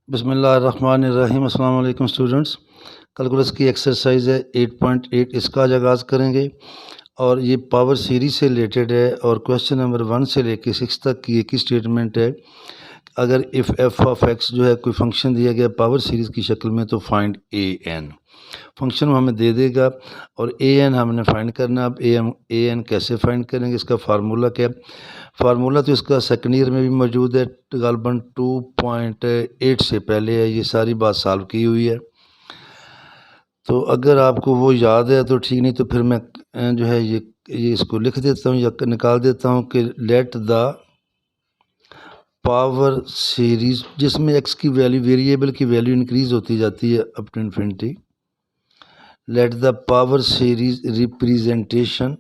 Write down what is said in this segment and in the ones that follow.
बिस्मिल्लाहिर्रहमानिर्रहीम। अस्सलाम वालेकुम स्टूडेंट्स। कैलकुलस की एक्सरसाइज है 8.8, इसका आज आगाज़ करेंगे और ये पावर सीरीज से रिलेटेड है और क्वेश्चन नंबर 1 से लेकर 6 तक की एक ही स्टेटमेंट है। अगर इफ़ एफ ऑफ एक्स जो है कोई फंक्शन दिया गया पावर सीरीज़ की शक्ल में तो फाइंड ए एन। फंक्शन वो हमें दे देगा और ए एन हमने फाइंड करना। अब ए एन कैसे फाइंड करेंगे, इसका फार्मूला क्या है? फार्मूला तो इसका सेकंड ईयर में भी मौजूद है, गालबन 2.8 से पहले है, ये सारी बात सॉल्व की हुई है। तो अगर आपको वो याद है तो ठीक, नहीं तो फिर मैं जो है ये इसको लिख देता हूँ या निकाल देता हूँ कि लेट द पावर सीरीज, जिसमें एक्स की वैल्यू, वेरिएबल की वैल्यू इंक्रीज होती जाती है up to infinity, let the power series representation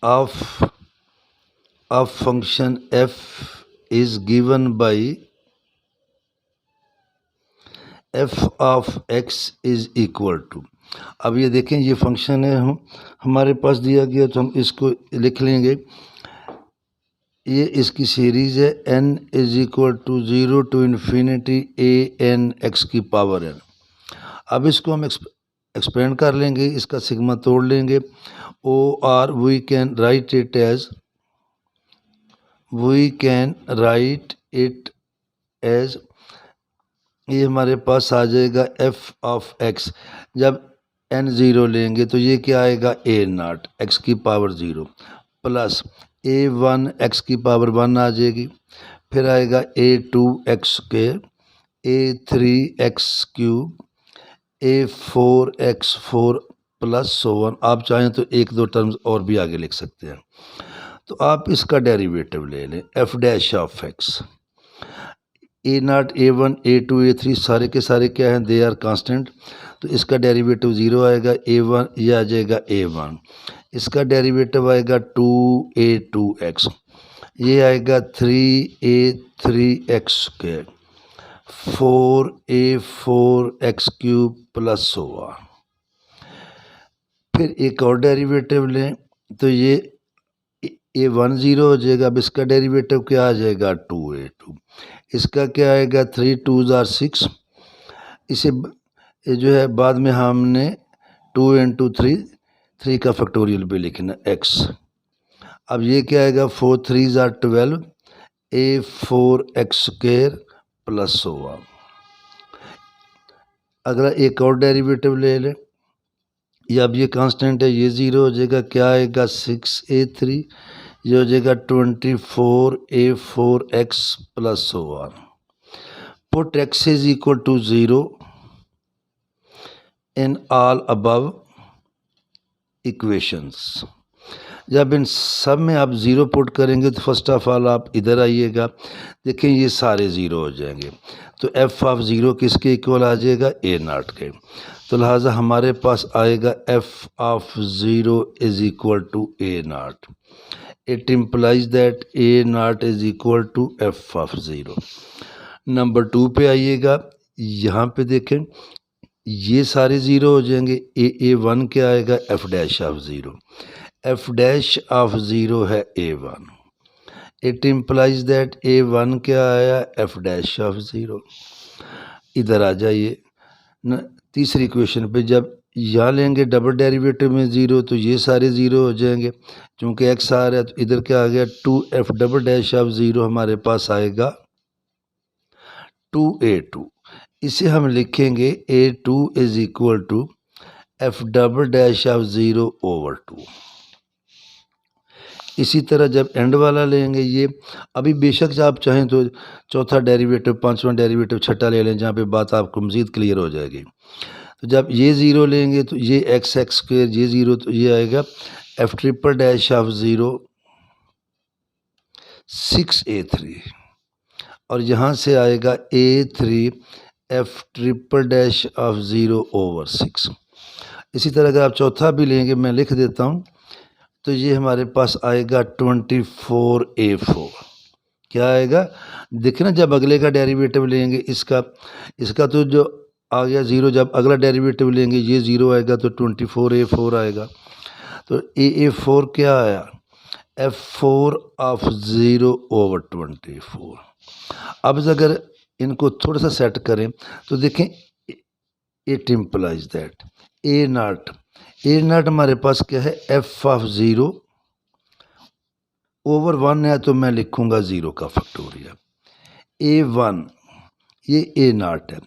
of function f is given by f of x is equal to। अब ये देखें, ये फंक्शन है हमारे पास दिया गया तो हम इसको लिख लेंगे। ये इसकी सीरीज़ है n is equal to 0 to infinity a n x की पावर n। अब इसको हम एक्सपेंड कर लेंगे, इसका सिग्मा तोड़ लेंगे। Or we can write it as ये हमारे पास आ जाएगा एफ ऑफ एक्स। जब n ज़ीरो लेंगे तो ये क्या आएगा, ए नॉट एक्स की power 0 plus A one X की पावर 1 आ जाएगी। फिर आएगा A two X square, A three X cube, A four X four plus so on. आप चाहें तो एक दो टर्म्स और भी आगे लिख सकते हैं। तो आप इसका डेरिवेटिव ले लें, f dash of x. A naught, a one, a two, a three सारे के सारे क्या हैं, दे आर कांस्टेंट, तो इसका डेरिवेटिव 0 आएगा। ए वन ये आ जाएगा ए वन, इसका डेरिवेटिव आएगा 2a2x, ये आएगा 3a3x square, 4a4x cube plus so on. फिर एक और डेरिवेटिव लें तो ये ए वन 0 हो जाएगा। अब इसका डेरिवेटिव क्या आ जाएगा, 2a2, इसका क्या आएगा, 3 2 ज़ार 6। इसे जो है बाद में हमने 2 इंटू 3 का फैक्टोरियल भी लिखना x। अब ये क्या आएगा, 4 3 ज़ार 12, a4x square plus so on. अगला एक और डेरिवेटिव ले लें, ये अब ये कांस्टेंट है, ये 0 हो जाएगा। क्या आएगा, 6a3, ये हो जाएगा 24a4x plus so on. Put x is equal to 0 in all above equations. जब इन सब में आप 0 पुट करेंगे तो फर्स्ट ऑफ ऑल आप इधर आइएगा, देखें ये सारे 0 हो जाएंगे। तो एफ ऑफ 0 किसके इक्वल आ जाएगा, ए नॉट के। तो लिहाजा हमारे पास आएगा f of 0 is equal to a naught. It implies that a naught is equal to f of 0। Number 2 पे आइएगा, यहाँ पे देखें ये सारे 0 हो जाएंगे। ए वन क्या आएगा, F dash of 0, F dash of 0 है A one. It implies that A one क्या आया, एफ डैश ऑफ 0। इधर आ जाइए तीसरी इक्वेशन पे, जब यहाँ लेंगे डबल डेरिवेटिव में 0 तो ये सारे 0 हो जाएंगे। चूँकि एक्स आ रहा है तो इधर क्या आ गया, 2f डबल डैश ऑफ 0 हमारे पास आएगा 2a2। इसे हम लिखेंगे a2 is equal to f double dash of 0 over 2। इसी तरह जब एंड वाला लेंगे, ये अभी बेशक आप चाहें तो चौथा डेरिवेटिव, पांचवा डेरिवेटिव, छठा ले लें, जहाँ पे बात आपको मज़ीद क्लियर हो जाएगी। तो जब ये 0 लेंगे तो ये एक्स एक्स स्क्वेयर, ये 0 तो ये आएगा F triple dash of 0 6a3, और यहाँ से आएगा a3 F triple dash of 0 over 6। इसी तरह अगर आप चौथा भी लेंगे, मैं लिख देता हूँ, तो ये हमारे पास आएगा 24a4। क्या आएगा, देखना जब अगले का डेरिवेटिव लेंगे, इसका तो जो आ गया 0, जब अगला डेरिवेटिव लेंगे ये 0 आएगा तो 24a4 आएगा। तो a4 क्या आया, f4 ऑफ 0/24। अब अगर इनको थोड़ा सा सेट करें तो देखें इट इम्प्लाइज दैट ए नाट हमारे पास क्या है, f ऑफ 0/1 है तो मैं लिखूंगा 0 का फैक्टोरियल। a1 ये a नाट है,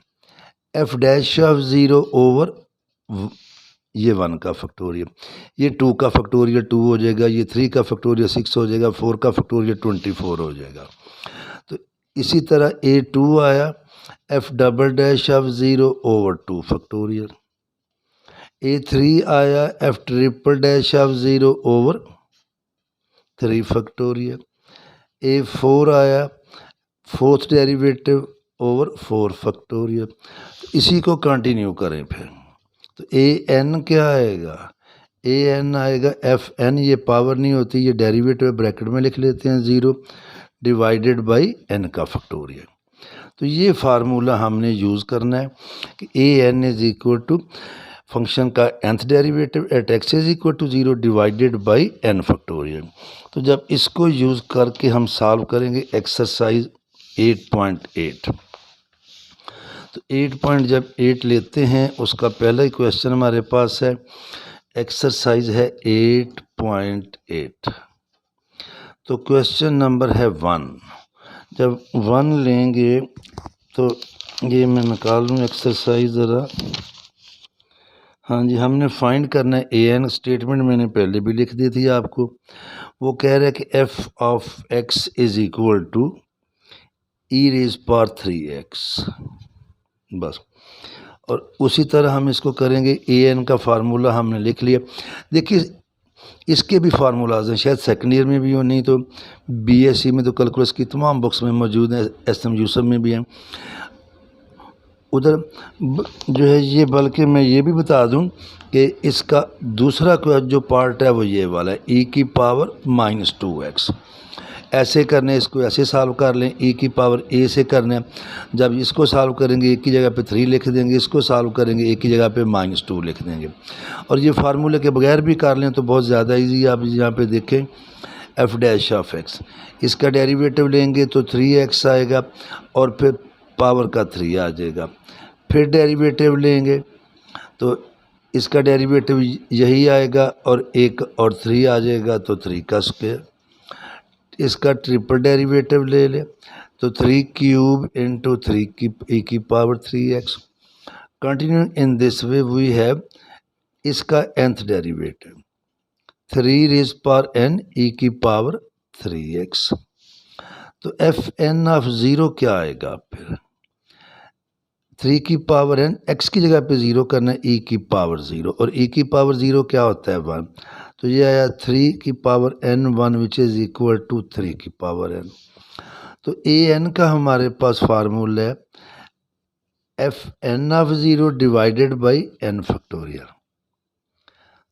f डैश ऑफ 0 ये 1 का फैक्टोरियल, ये 2 का फैक्टोरियल 2 हो जाएगा, ये 3 का फैक्टोरियल 6 हो जाएगा, 4 का फैक्टोरियल 24 हो जाएगा। तो इसी तरह a2 आया, f double dash of 0/2 factorial. a3 आया, f triple dash of 0/3 factorial. a4 आया, फोर्थ डेरिवेटिव ओवर 4 फैक्टोरियल। इसी को कंटिन्यू करें फिर, तो an क्या आएगा, an आएगा fn, ये पावर नहीं होती, ये डेरिवेटिव ब्रैकेट में लिख लेते हैं 0 डिवाइडेड बाई n का फैक्टोरियल। तो ये फार्मूला हमने यूज़ करना है कि an is equal to function का nth derivative at x is equal to 0 divided by n factorial. तो जब इसको यूज़ करके हम सॉल्व करेंगे एक्सरसाइज 8.8, तो 8 लेते हैं, उसका पहला ही क्वेश्चन हमारे पास है, एक्सरसाइज है 8.8। तो क्वेश्चन नंबर है 1। जब 1 लेंगे तो ये मैं निकाल लूँ एक्सरसाइज ज़रा। हाँ जी, हमने फाइंड करना है an, स्टेटमेंट मैंने पहले भी लिख दी थी आपको। वो कह रहा है कि f of x is equal to e⁻3x, बस। और उसी तरह हम इसको करेंगे, an का फार्मूला हमने लिख लिया। देखिए इसके भी फार्मूलाज हैं, शायद सेकेंड ईयर में भी हो, नहीं तो BSc में तो कैलकुलस की तमाम बुक्स में मौजूद हैं, SM यूसुफ में भी हैं उधर जो है ये। बल्कि मैं ये भी बता दूं कि इसका दूसरा जो पार्ट है वो ये वाला है, e⁻²x। ऐसे करने, इसको ऐसे सॉल्व कर लें, e⁻a से करना है। जब इसको सॉल्व करेंगे एक की जगह पे 3 लिख देंगे, इसको सॉल्व करेंगे एक की जगह पे -2 लिख देंगे। और ये फार्मूले के बगैर भी कर लें तो बहुत ज़्यादा ईजी है। आप यहाँ पे देखें f डैश ऑफ x, इसका डेरिवेटिव लेंगे तो 3x आएगा और फिर पावर का 3 आ जाएगा। फिर डेरिवेटिव लेंगे तो इसका डेरिवेटिव यही आएगा और 1 और 3 आ जाएगा तो 3 का स्क्वायर। इसका ट्रिपल डेरिवेटिव ले लें तो 3 क्यूब इंटू 3 की e⁻3x। Continue in this way we have इसका nth डेरिवेटिव 3⁻n e⁻3x। तो fn ऑफ 0 क्या आएगा, फिर 3⁻n, x की जगह पे 0 करना है, e⁻0, और e⁻0 क्या होता है 1, तो ये आया 3⁻n 1 which is equal to 3⁻n। तो an का हमारे पास फार्मूला है fn of 0 divided by n factorial.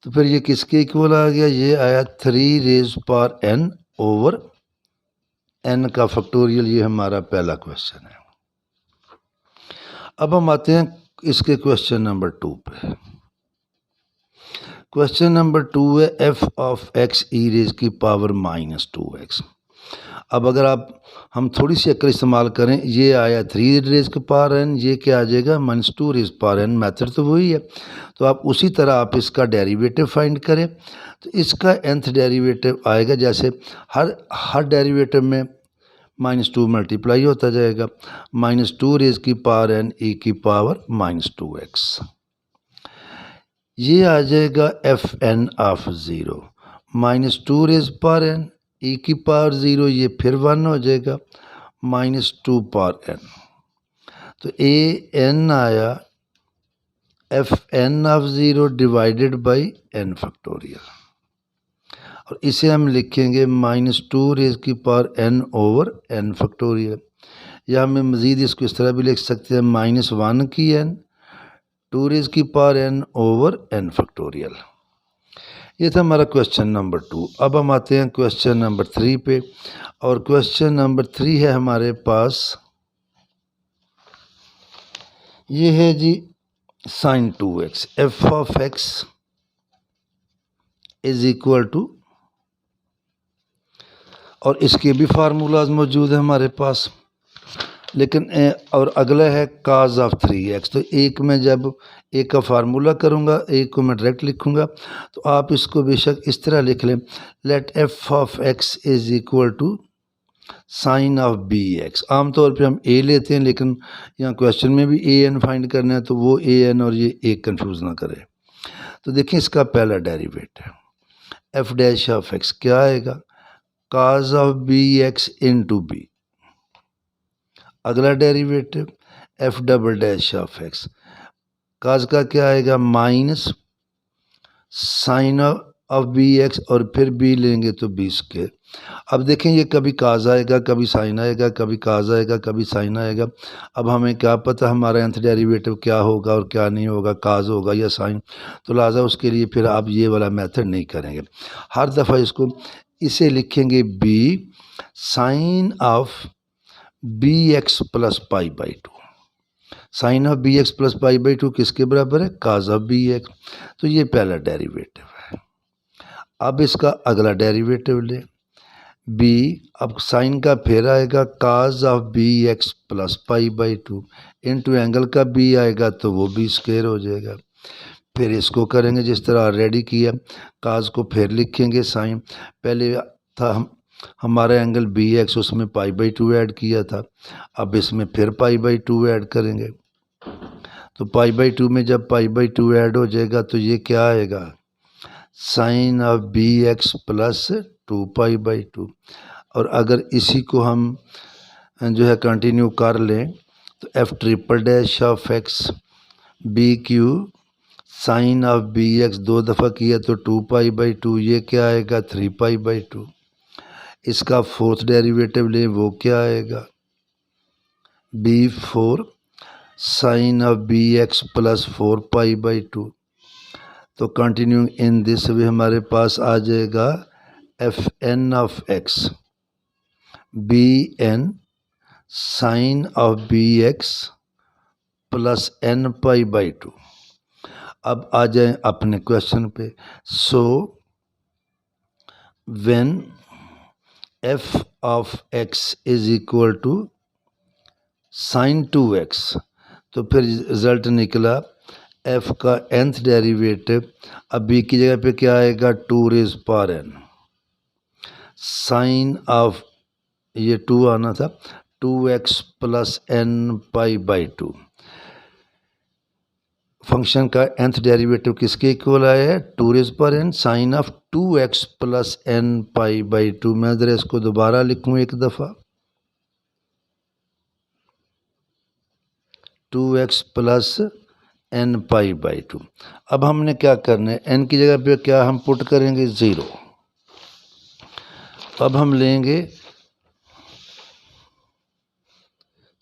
तो फिर ये किसके इक्वल आ गया, ये आया 3⁻n ओवर n का फैक्टोरियल। ये हमारा पहला क्वेश्चन है। अब हम आते हैं इसके क्वेश्चन नंबर 2 पे। क्वेश्चन नंबर 2 है f ऑफ x e⁻²x। अब अगर हम थोड़ी सी अक्ल इस्तेमाल करें, ये आया 3⁻n, ये क्या आ जाएगा -2⁻n, मेथड तो वही है। तो आप उसी तरह आप इसका डेरिवेटिव फाइंड करें। तो इसका nth डेरिवेटिव आएगा, जैसे हर डेरिवेटिव में -2 मल्टीप्लाई होता जाएगा, -2⁻n e⁻²x। ये आ जाएगा fn ऑफ 0 -2⁻n e⁻0, ये फिर 1 हो जाएगा -2⁻n। तो an आया fn of 0 divided by n factorial, और इसे हम लिखेंगे -2⁻n ओवर n फैक्टोरियल। या हमें मज़ीद इसको इस तरह भी लिख सकते हैं -1 की n 2⁻n over n factorial. ये था हमारा क्वेश्चन नंबर 2। अब हम आते हैं क्वेश्चन नंबर 3 पे, और क्वेश्चन नंबर 3 है हमारे पास, ये है g sin 2x, f of x is equal to और इसके भी फार्मूलाज मौजूद हैं हमारे पास। लेकिन और अगला है cos ऑफ 3x। तो एक में जब एक का फार्मूला करूँगा, एक को मैं डायरेक्ट लिखूँगा, तो आप इसको बेशक इस तरह लिख लें, let f of x is equal to sine of B x. आमतौर पे हम ए लेते हैं, लेकिन यहाँ क्वेश्चन में भी ए एन फाइंड करना है, तो वो ए एन और ये ए कंफ्यूज ना करें। तो देखिए इसका पहला derivative F dash of X क्या आएगा, cos of B X into B. अगला derivative F double dash of X, cos का क्या आएगा minus sine of B X और फिर बी लेंगे तो बी स्क्वायर। अब देखें ये कभी काज आएगा, कभी साइन आएगा, कभी काज आएगा, कभी साइन आएगा। अब हमें क्या पता हमारा nth डेरिवेटिव क्या होगा और क्या नहीं होगा, काज होगा या साइन। तो लिहाजा उसके लिए फिर आप ये वाला मेथड नहीं करेंगे। हर दफ़ा इसको इसे लिखेंगे b sine of B x plus pi by two. Sine of B x plus pi by two किसके बराबर है, काज ऑफ बी एक्स। तो ये पहला डेरिवेटिव है। अब इसका अगला डेरिवेटिव ले बी, अब साइन का फिर आएगा cos of B x plus pi by two, into angle का बी आएगा तो वो बी स्क्वायर हो जाएगा। फिर इसको करेंगे जिस तरह ऑलरेडी किया, काज को फिर लिखेंगे साइन, पहले था हमारा एंगल बी एक्स, उसमें पाई बाई टू ऐड किया था, अब इसमें फिर पाई बाई टू ऐड करेंगे। तो पाई बाई टू में जब पाई बाई टू ऐड हो जाएगा तो ये क्या आएगा, sine of B x plus two pi by two. और अगर इसी को हम जो है कंटिन्यू कर लें तो f triple dash of x b q sine of B x, दो दफ़ा किया तो टू पाई बाई टू, ये क्या आएगा थ्री पाई बाई टू। इसका फोर्थ डेरिवेटिव लें, वो क्या आएगा b four sine of B x plus four pi by two. तो कंटिन्यू इन दिस वे हमारे पास आ जाएगा f N of x b n sine of B x plus n pi by two. अब आ जाए अपने क्वेश्चन पे। So when f of x is equal to sine two x, तो फिर रिजल्ट निकला एफ का nth डेरिवेटिव, अब बी की जगह पे क्या आएगा two raise power n sine of, ये टू आना था, two x plus n pi by two. Function का nth डेरिवेटिव किसके इक्वल आया है, two raise power n sine of two x plus n pi by two. मैं ज़रा इसको दोबारा लिखूँ एक दफ़ा, two x plus n pi by two. अब हमने क्या करना है, एन की जगह पे क्या हम पुट करेंगे ज़ीरो। अब हम लेंगे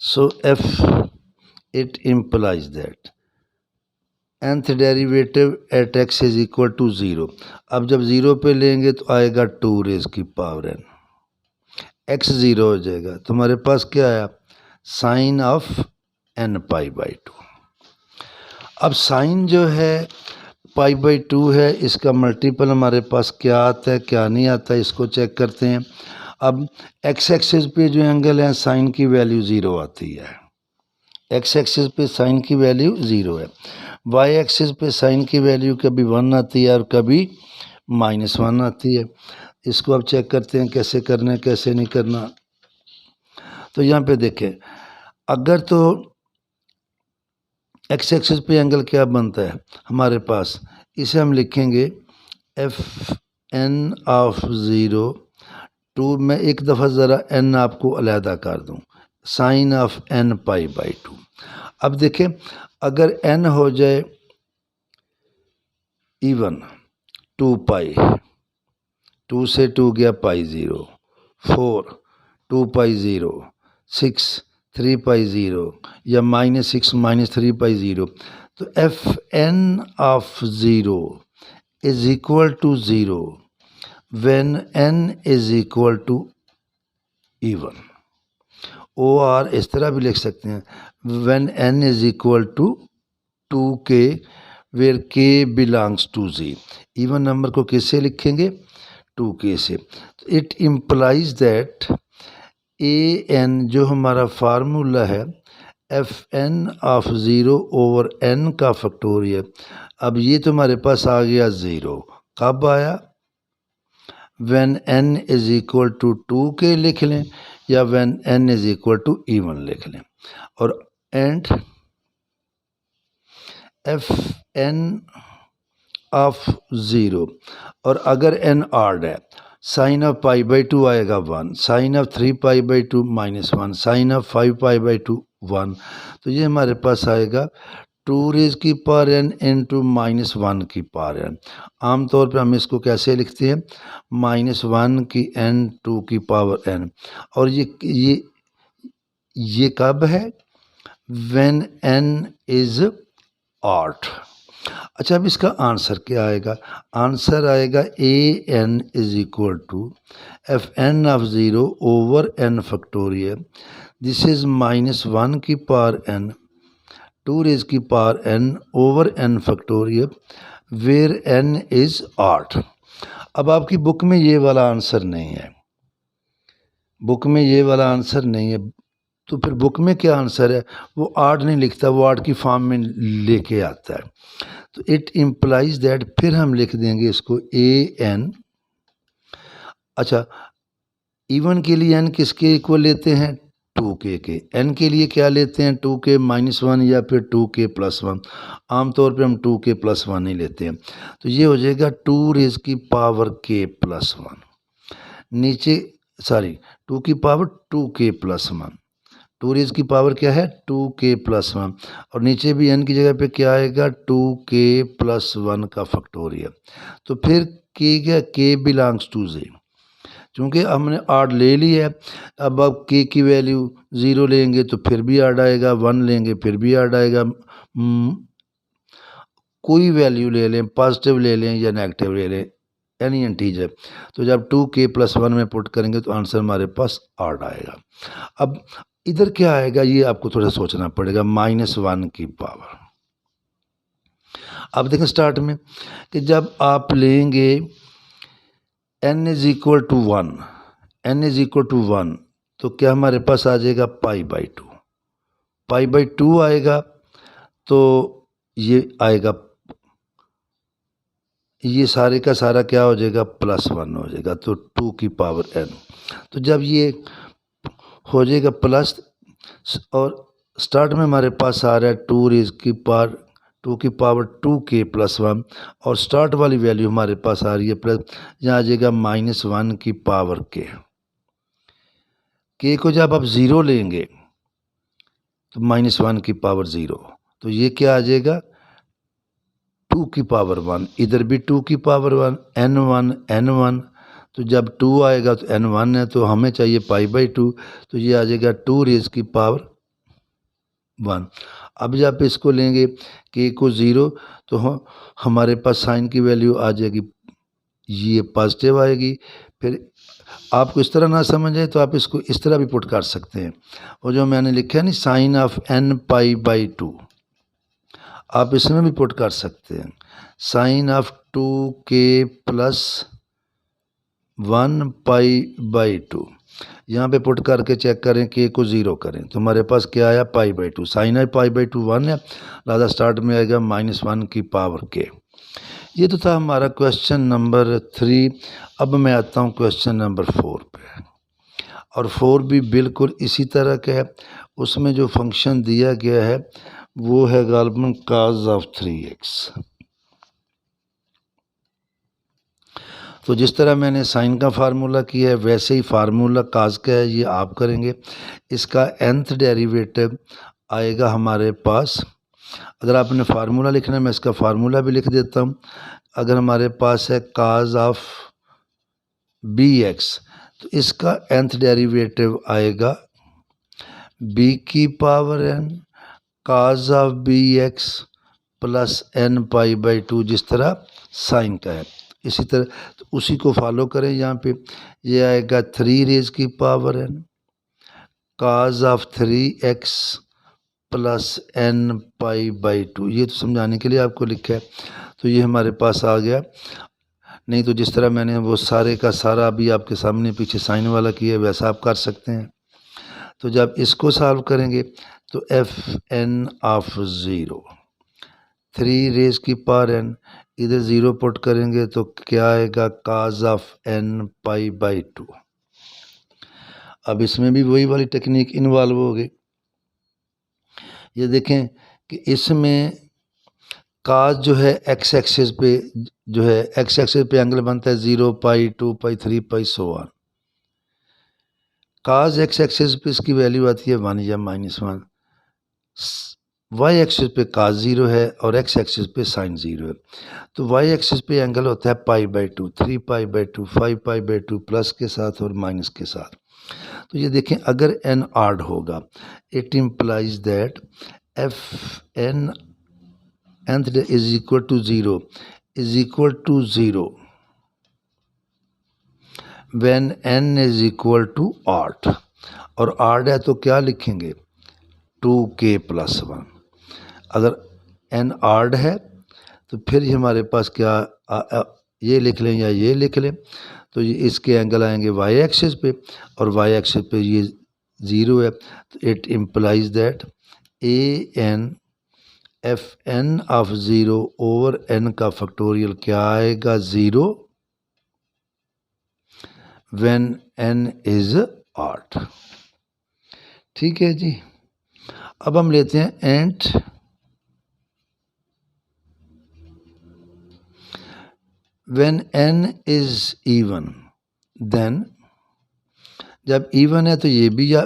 so if it implies that nth derivative at X is equal to zero. अब जब ज़ीरो पे लेंगे तो आएगा टू रेज की पावर एन, एक्स ज़ीरो हो जाएगा, तो हमारे पास क्या आया sine of N pi by two. अब साइन जो है पाई बाई टू है, इसका मल्टीपल हमारे पास क्या आता है क्या नहीं आता है, इसको चेक करते हैं। अब एक्स एक्सिस पे जो एंगल है साइन की वैल्यू ज़ीरो आती है, एक्स एक्सिस पे साइन की वैल्यू ज़ीरो है, वाई एक्सिस पे साइन की वैल्यू कभी वन आती है और कभी माइनस वन आती है। इसको अब चेक करते हैं कैसे करना है कैसे नहीं करना। तो यहाँ पे देखें, अगर तो एक्स एक्सिस पे एंगल क्या बनता है हमारे पास, इसे हम लिखेंगे F N of zero two, मैं एक दफ़ा ज़रा एन आपको अलहदा कर दूँ, sine of N pi by two. अब देखें अगर एन हो जाए इवन, टू पाई, टू से टू गया pi zero, four two pi zero, six three pi zero, या minus six minus three pi zero, तो F N of zero is equal to zero when N is equal to even. O R इस तरह भी लिख सकते हैं, when N is equal to two k where k belongs to g. Even number को किससे लिखेंगे, 2k से। It implies that a n जो हमारा फार्मूला है f N of zero over n का फैक्टोरियल, अब ये तो हमारे पास आ गया ज़ीरो। कब आया? When n is equal to 2k लिख लें या when n is equal to even लिख लें। और and f N of zero, और अगर एन ऑड है sine of pi by two आएगा 1, sine of 3 pi by two -1, sine of 5 pi by two 1। तो ये हमारे पास आएगा 2 रेज़ की पावर n इंटू -1 की पावर n। आमतौर पर हम इसको कैसे लिखते हैं? -1 की n 2 की पावर n। और ये कब है? When n is odd. अच्छा, अब इसका आंसर क्या आएगा? आंसर आएगा A N is equal to F N of zero over N factorial, this is -1 की पावर n 2 रेज़ की power n over n factorial where n is odd. अब आपकी बुक में ये वाला आंसर नहीं है, बुक में ये वाला आंसर नहीं है, तो फिर बुक में क्या आंसर है? वो आर्ट नहीं लिखता, वो आर्ट की फॉर्म में लेके आता है। तो इट इम्प्लाइज दैट, फिर हम लिख देंगे इसको ए एन। अच्छा, इवन के लिए एन किसके इक्वल लेते हैं? 2k के। एन के लिए क्या लेते हैं? 2k -1 या फिर 2k + 1। आमतौर पे हम 2k + 1 ही लेते हैं। तो ये हो जाएगा 2 रेज़ की पावर k + 1, नीचे 2 की पावर 2k + 1, 2 रेज़ की पावर क्या है? 2k + 1, और नीचे भी n की जगह पे क्या आएगा? 2k + 1 का फैक्टोरियल। तो फिर k क्या? k बिलोंग्स टू ज़ीरो, चूँकि हमने आड ले ली है। अब आप k की वैल्यू 0 लेंगे तो फिर भी आड आएगा, 1 लेंगे फिर भी आड आएगा। कोई वैल्यू ले लें, पॉजिटिव ले लें या नेगेटिव ले लें, एनी इंटीजर, तो जब 2k + 1 में पुट करेंगे तो आंसर हमारे पास आड आएगा। अब इधर क्या आएगा ये आपको थोड़ा सोचना पड़ेगा, -1 की पावर। अब देखें स्टार्ट में कि जब आप लेंगे n is equal to 1, n is equal to 1, तो क्या हमारे पास आ जाएगा? π/2, π/2 आएगा, तो ये आएगा, ये सारे का सारा क्या हो जाएगा? +1 हो जाएगा, तो 2 की पावर n। तो जब ये हो जाएगा प्लस, और स्टार्ट में हमारे पास आ रहा है 2 रेज़ की पावर 2 की पावर 2k + 1, और स्टार्ट वाली वैल्यू हमारे पास आ रही है प्लस, यहाँ आ जाएगा -1 की पावर k। k को जब आप 0 लेंगे तो -1 की पावर 0, तो ये क्या आ जाएगा? 2 की पावर 1, इधर भी 2 की पावर 1, n1, तो जब 2 आएगा तो n1 है, तो हमें चाहिए π/2, तो ये आ जाएगा 2 रेज़ की पावर 1। अब जब इसको लेंगे k को 0, तो हमारे पास साइन की वैल्यू आ जाएगी, ये पॉजिटिव आएगी। फिर आपको इस तरह ना समझ आए तो आप इसको इस तरह भी पुट कर सकते हैं, वो जो मैंने लिखा है ना साइन ऑफ n π/2, आप इसमें भी पुट कर सकते हैं, साइन ऑफ 2k + 1 π/2। यहाँ पे पुट करके चेक करें, k को 0 करें तो हमारे पास क्या आया? π/2। साइन है π/2 1 है, लिहाजा स्टार्ट में आएगा -1 की पावर k। ये तो था हमारा क्वेश्चन नंबर 3। अब मैं आता हूँ क्वेश्चन नंबर 4 पे, और 4 भी बिल्कुल इसी तरह का है। उसमें जो फंक्शन दिया गया है वो है गालिबन cos ऑफ 3x। तो जिस तरह मैंने साइन का फार्मूला किया है वैसे ही फार्मूला काज का है, ये आप करेंगे। इसका nth डेरिवेटिव आएगा हमारे पास, अगर आपने फार्मूला लिखना है मैं इसका फार्मूला भी लिख देता हूँ। अगर हमारे पास है काज ऑफ bx, तो इसका nth डेरिवेटिव आएगा b की power n cause of bx + n π/2, जिस तरह साइन का है इसी तरह, तो उसी को फॉलो करें। यहाँ पे ये आएगा 3 रेज़ की power n cause of 3x + n π/2, ये तो समझाने के लिए आपको लिखा है। तो ये हमारे पास आ गया नहीं तो जिस तरह मैंने वो सारे का सारा अभी आपके सामने पीछे साइन वाला किया है वैसा आप कर सकते हैं। तो जब इसको सॉल्व करेंगे तो F N of zero 3 raise की पावर n, इधर ज़ीरो पुट करेंगे तो क्या आएगा cos of n pi by 2। अब इसमें भी वही वाली टेक्निक इन्वॉल्व हो गई। ये देखें कि इसमें काज जो है एक्स एक्सिस पे जो है एक्स एक्सिस पे एंगल बनता है 0 pi 2 pi 3 pi so on. Cos X axis पे इसकी वैल्यू आती है 1 या -1। वाई एक्सिस पे काज 0 है और एक्स एक्सिस पे साइन 0 है। तो वाई एक्सिस पे एंगल होता है पाई by 2, 3 pi by 2, 5 pi by 2 plus के साथ और माइनस के साथ। तो ये देखें अगर n ऑड होगा it implies that f n nth is equal to 0 is equal to 0 when n is equal to odd. और ऑड है तो क्या लिखेंगे 2k + 1। अगर n ऑड है तो फिर ये हमारे पास क्या ये लिख लें या ये लिख लें। तो ये इसके एंगल आएंगे वाई एक्सिस पे और वाई एक्सिस पे ये 0 है। तो it implies that a n f N of 0 over n का फैक्टोरियल क्या आएगा 0 व्हेन n इज ऑड। ठीक है जी। अब हम लेते हैं and when n is even then, जब इवन है तो ये भी या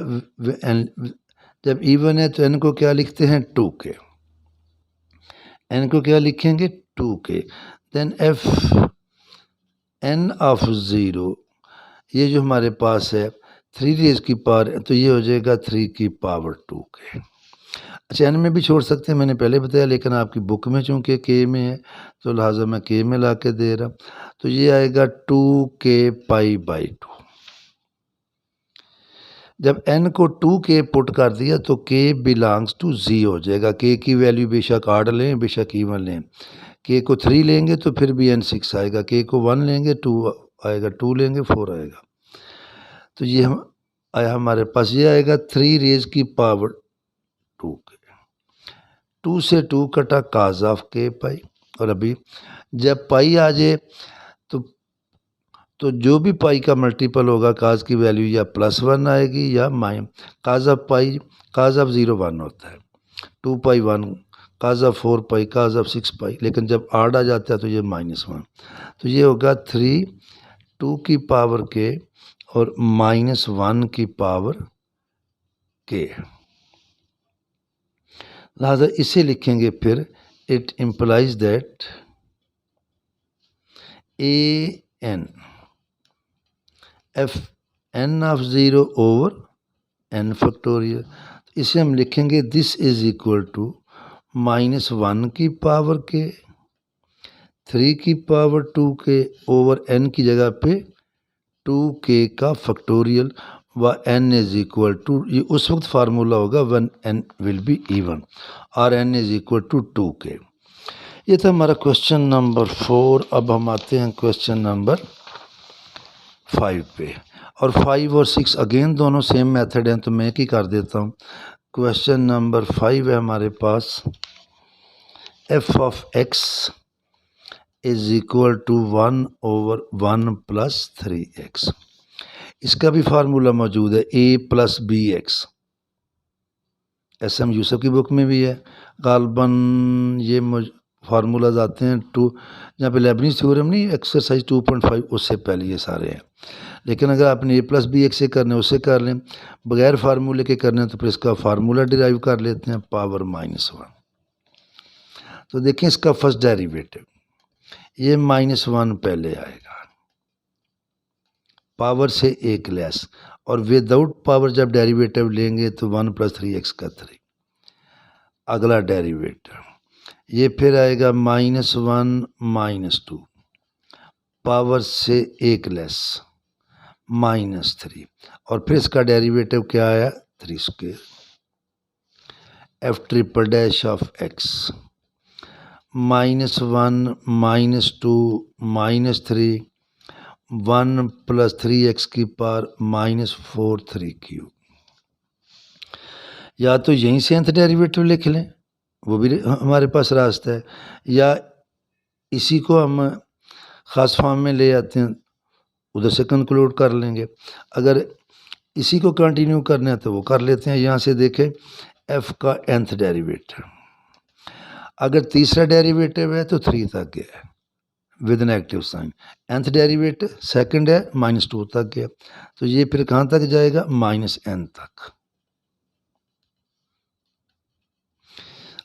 जब इवन है तो n को क्या लिखते हैं 2k, n को क्या लिखेंगे 2k। Then F N of 0 ये जो हमारे पास है 3 रेज़ की पावर तो ये हो जाएगा 3 की पावर 2k। अच्छा n में भी छोड़ सकते हैं मैंने पहले बताया, लेकिन आपकी बुक में चूँकि k में है तो लिहाजा मैं k में ला के दे रहा। तो ये आएगा 2k पाई बाई 2। जब n को 2k पुट कर दिया तो k बिलोंग्स टू z हो जाएगा। k की वैल्यू बेशक ऑड लें बेशक इवन लें। k को 3 लेंगे तो फिर भी n 6 आएगा, k को 1 लेंगे 2 आएगा, 2 लेंगे 4 आएगा। तो ये हम आया हमारे पास ये आएगा 3 रेज़ की पावर 2k। 2 से 2 कटा काज ऑफ k पाई। और अभी जब पाई आ जाए तो जो भी पाई का मल्टीपल होगा काज की वैल्यू या +1 आएगी या mine. Cause of pi cause of 0 1 होता है, 2 पाई 1, cause of 4 pi, cause of 6 पाई, लेकिन जब ऑड आ जाता है तो ये -1। तो ये होगा 3 2 की पावर k और -1 की पावर k। लिहाजा इसे लिखेंगे फिर it implies that a n f N of 0 over n factorial. इसे हम लिखेंगे दिस इज इक्वल टू -1 की पावर k 3 की पावर 2k ओवर n की जगह पे 2k का फैक्टोरियल व n इज इक्वल टू, ये उस वक्त फार्मूला होगा one n will be even और n is equal to 2k। ये था हमारा क्वेश्चन नंबर 4। अब हम आते हैं क्वेश्चन नंबर 5 पे। और 5 और 6 अगेन दोनों सेम मेथड हैं तो मैं ही कर देता हूँ। क्वेश्चन नंबर 5 है हमारे पास f of x is equal to 1 over 1 + 3x। इसका भी फार्मूला मौजूद है a + bx। SM यूसुफ की बुक में भी है। गालबन ये फार्मूलाज आते हैं जहाँ पे लेबनीज़ थ्योरम नहीं, एक्सरसाइज 2.5 उससे पहले ये सारे हैं। लेकिन अगर आपने a + bx से करने उससे कर लें, बगैर फार्मूले के करने तो फिर इसका फार्मूला डिराइव कर लेते हैं पावर -1। तो देखें इसका फर्स्ट डेरिवेटिव ये -1 पहले आएगा पावर से 1 लेस, और विदाउट पावर जब डेरिवेटिव लेंगे तो 1 + 3x का 3। अगला डेरिवेटिव ये फिर आएगा -1 - 2 पावर से 1 लेस -3, और फिर इसका डेरिवेटिव क्या आया 3² f triple dash of x -1 -2 -3 1 + 3x की पावर -4 3 या तो यहीं से nth डेरिवेटिव लिख लें, वो भी हमारे पास रास्ता है, या इसी को हम ख़ास फॉर्म में ले आते हैं, उधर से कंक्लूड कर लेंगे। अगर इसी को कंटिन्यू करना है तो वो कर लेते हैं। यहाँ से देखें f का nth डेरिवेटिव, अगर तीसरा डेरिवेटिव है तो 3 तक गया है with negative sign, nth derivative second है -2 तक गया, तो ये फिर कहाँ तक जाएगा -n तक,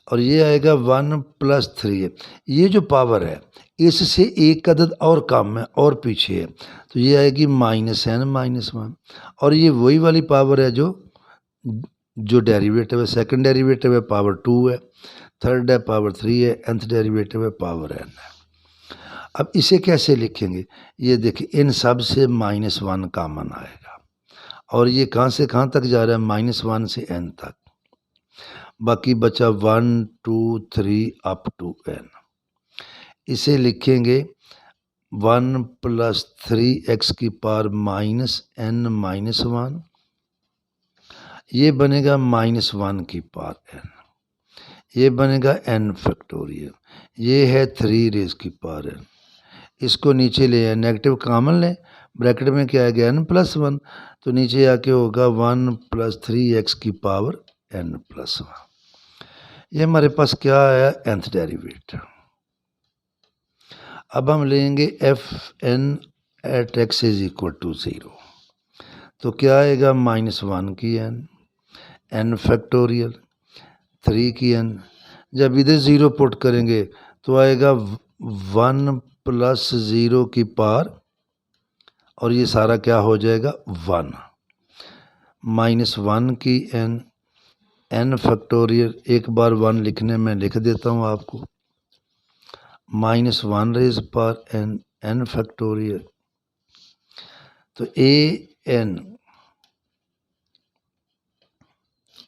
और ये आएगा 1 + 3 है। ये जो पावर है इससे एक अदद और कम है और पीछे है, तो ये आएगी -n -1, और ये वही वाली पावर है जो डेरिवेटिव है, सेकंड डेरिवेटिव है पावर 2 है, थर्ड है पावर 3 है, nth डेरिवेटिव है पावर n है। अब इसे कैसे लिखेंगे, ये देखिए इन सब से -1 कॉमन आएगा, और ये कहाँ से कहाँ तक जा रहा है -1 से n तक, बाकी बचा 1 2 3 अप टू n। इसे लिखेंगे 1 + 3x की पावर -n -1, ये बनेगा -1 की पावर n, ये बनेगा n फैक्टोरियल, ये है 3 रेज़ की पावर n। इसको नीचे ले आए, नेगेटिव कॉमन लें, ब्रैकेट में क्या है n + 1, तो नीचे आके होगा 1 + 3x की पावर n + 1। ये हमारे पास क्या आया nth डेरिवेटिव। अब हम लेंगे fn at x = 0, तो क्या आएगा -1 की n फैक्टोरियल 3 की n, जब इधर 0 पुट करेंगे तो आएगा 1 + 0 की पावर, और ये सारा क्या हो जाएगा 1 -1 की n फैक्टोरियल, एक बार 1 लिखने में लिख देता हूँ आपको, -1 रेज़ पावर n फैक्टोरियल, तो an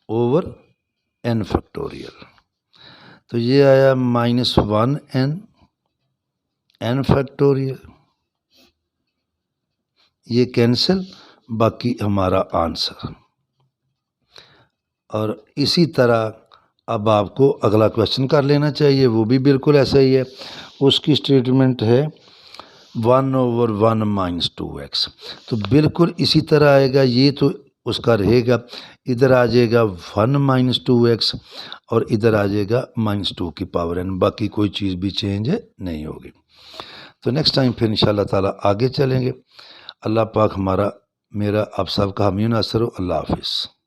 ओवर n फैक्टोरियल, तो ये आया -1 n फैक्टोरियल, ये कैंसिल, बाकी हमारा आंसर। और इसी तरह अब आपको अगला क्वेश्चन कर लेना चाहिए, वो भी बिल्कुल ऐसा ही है, उसकी स्टेटमेंट है 1/1 - 2x, तो बिल्कुल इसी तरह आएगा, ये तो उसका रहेगा, इधर आ जाएगा 1 - 2x, और इधर आ जाएगा -2 की पावर n, बाकी कोई चीज़ भी चेंज नहीं होगी। तो नेक्स्ट टाइम फिर इंशाल्लाह ताला आगे चलेंगे। अल्लाह पाक हमारा मेरा आप सबका हामी नासर हो। अल्लाह हाफिज़।